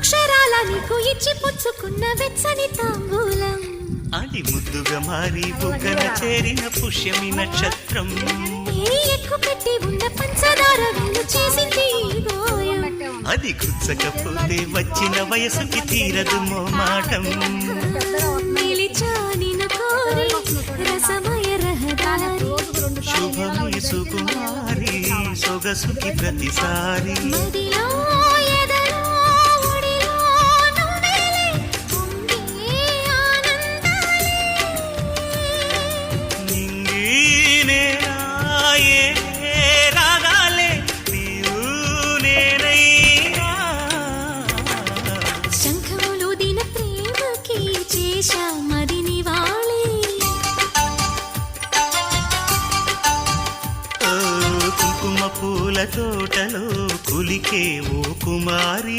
అక్షరాల నీకు ఇచ్చి పుచ్చుకున్న వెచ్చని తాంబూలం అది ముద్దుగా మారి బుగ్గన చేరిన పుష్యమి నక్షత్రం ఎక్కు పెట్టి ఉన్న పంచదార వెళ్ళు చేసింది అది గుచ్చకపోతే వచ్చిన వయసుకి తీరదు మోమాటం నిలిచానిన కోరి రసమయ రహదారి శుభమే సుకుమారి సొగసుకి ప్రతిసారి మదిలో ఎదలో ఒడిలో నువ్వేలే పొంగే ఆనందాలే నింగి నేరాయే రాగాలే నీవు నేనైనా శంఖములు దిన ప్రేమకి చేశా మదిని వాళి కుంకుమ పూల తోటలో కులికే ఓ కుమారి